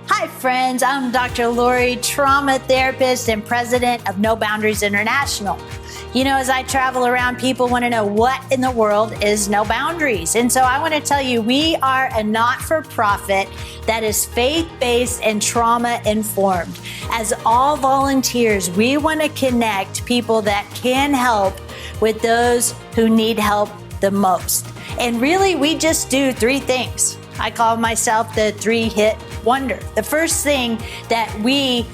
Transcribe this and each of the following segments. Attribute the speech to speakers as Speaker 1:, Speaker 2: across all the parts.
Speaker 1: Hi friends, I'm Dr. Lori, trauma therapist and president of No Boundaries International. You know, as I travel around, people want to know what in the world is No Boundaries. And so I want to tell you, we are a not-for-profit that is faith-based and trauma-informed. As all volunteers, we want to connect people that can help with those who need help the most. And really, we just do three things. I call myself the three-hit wonder. The first thing that me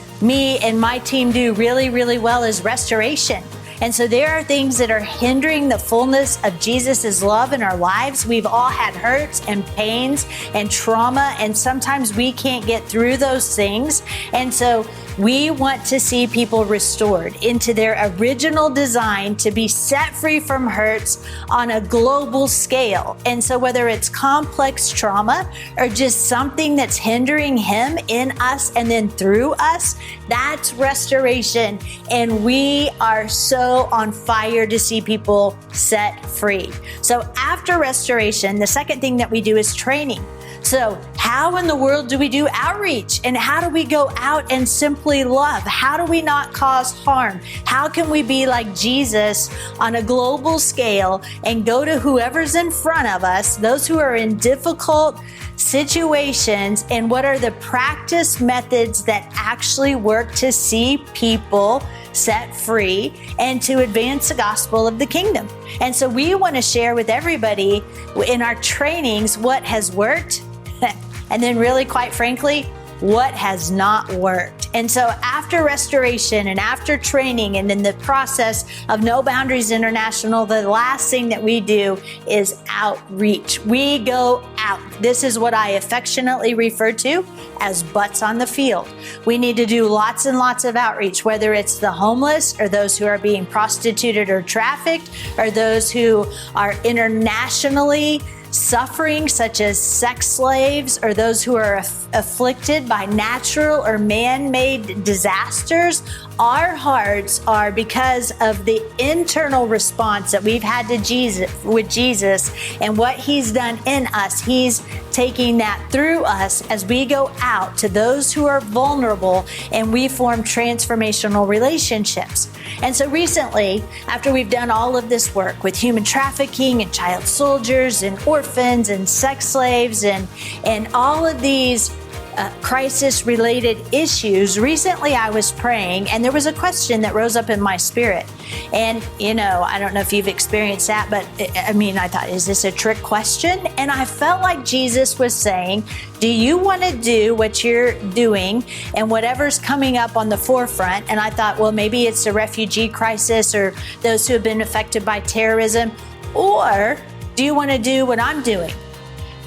Speaker 1: and my team do really, really well is restoration. And so there are things that are hindering the fullness of Jesus's love in our lives. We've all had hurts and pains and trauma, and sometimes we can't get through those things. And so we want to see people restored into their original design to be set free from hurts on a global scale. And so whether it's complex trauma or just something that's hindering him in us and then through us, that's restoration. And we are so on fire to see people set free. So after restoration, the second thing that we do is training. So how in the world do we do outreach? And how do we go out and simply love? How do we not cause harm? How can we be like Jesus on a global scale and go to whoever's in front of us, those who are in difficult situations, and what are the practice methods that actually work to see people set free and to advance the gospel of the kingdom? And so we want to share with everybody in our trainings what has worked, and then really, quite frankly, what has not worked. And so after restoration and after training and in the process of No Boundaries International, the last thing that we do is outreach. We go out. This is what I affectionately refer to as butts on the field. We need to do lots and lots of outreach, whether it's the homeless or those who are being prostituted or trafficked, or those who are internationally suffering, such as sex slaves, or those who are afflicted by natural or man-made disasters. Our hearts are because of the internal response that we've had to Jesus and what he's done in us. He's taking that through us as we go out to those who are vulnerable and we form transformational relationships. And so recently, after we've done all of this work with human trafficking and child soldiers and orphans and sex slaves and all of these crisis-related issues, recently I was praying and there was a question that rose up in my spirit. And, you know, I don't know if you've experienced that, but I thought, is this a trick question? And I felt like Jesus was saying, do you want to do what you're doing and whatever's coming up on the forefront? And I thought, well, maybe it's the refugee crisis or those who have been affected by terrorism, or do you want to do what I'm doing?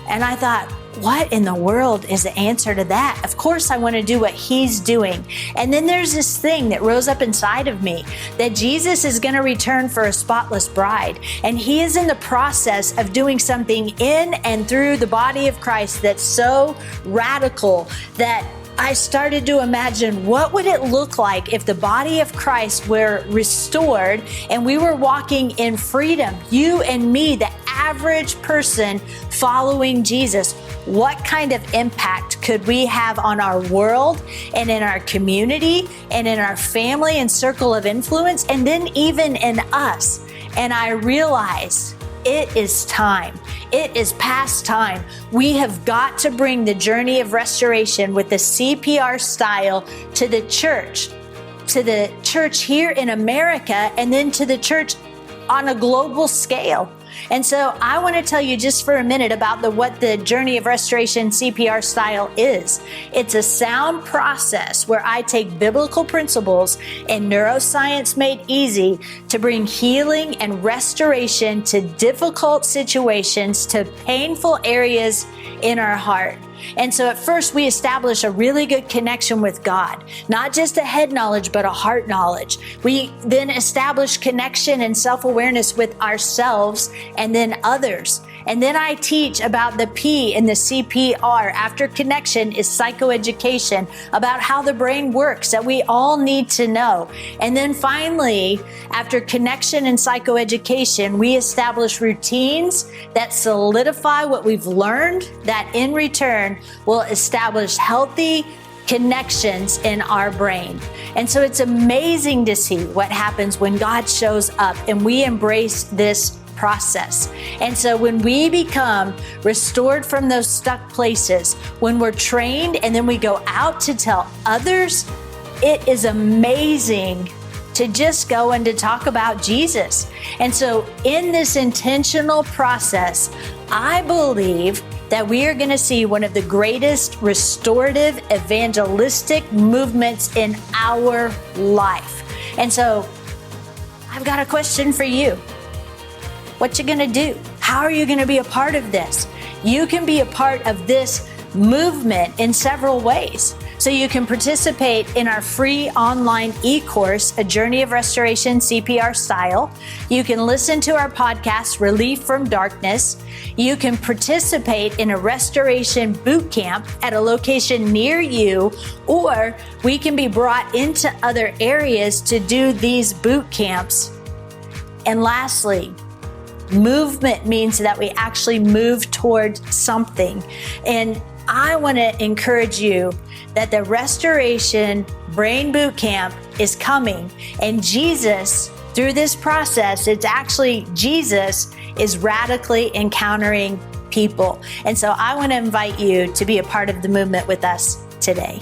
Speaker 1: And I thought, what in the world is the answer to that? Of course, I want to do what he's doing. And then there's this thing that rose up inside of me that Jesus is going to return for a spotless bride. And he is in the process of doing something in and through the body of Christ that's so radical that I started to imagine, what would it look like if the body of Christ were restored and we were walking in freedom, you and me, the average person following Jesus? What kind of impact could we have on our world and in our community and in our family and circle of influence, and then even in us? And I realized it is time. It is past time. We have got to bring the journey of restoration with the CPR style to the church here in America, and then to the church on a global scale. And so I want to tell you just for a minute about what the journey of restoration CPR style is. It's a sound process where I take biblical principles and neuroscience made easy to bring healing and restoration to difficult situations, to painful areas in our heart. And so at first we establish a really good connection with God, not just a head knowledge, but a heart knowledge. We then establish connection and self-awareness with ourselves and then others. And then I teach about the P in the CPR. After connection is psychoeducation, about how the brain works that we all need to know. And then finally, after connection and psychoeducation, we establish routines that solidify what we've learned, that in return will establish healthy connections in our brain. And so it's amazing to see what happens when God shows up and we embrace this process. And so when we become restored from those stuck places, when we're trained and then we go out to tell others, it is amazing to just go and to talk about Jesus. And so in this intentional process, I believe that we are going to see one of the greatest restorative evangelistic movements in our life. And so I've got a question for you. What you going to do? How are you going to be a part of this? You can be a part of this movement in several ways. So you can participate in our free online e-course, A Journey of Restoration CPR Style. You can listen to our podcast, Relief from Darkness. You can participate in a restoration boot camp at a location near you, or we can be brought into other areas to do these boot camps. And lastly, movement means that we actually move toward something. And I want to encourage you that the Restoration Brain Boot Camp is coming. And Jesus, through this process, it's actually Jesus is radically encountering people. And so I want to invite you to be a part of the movement with us today.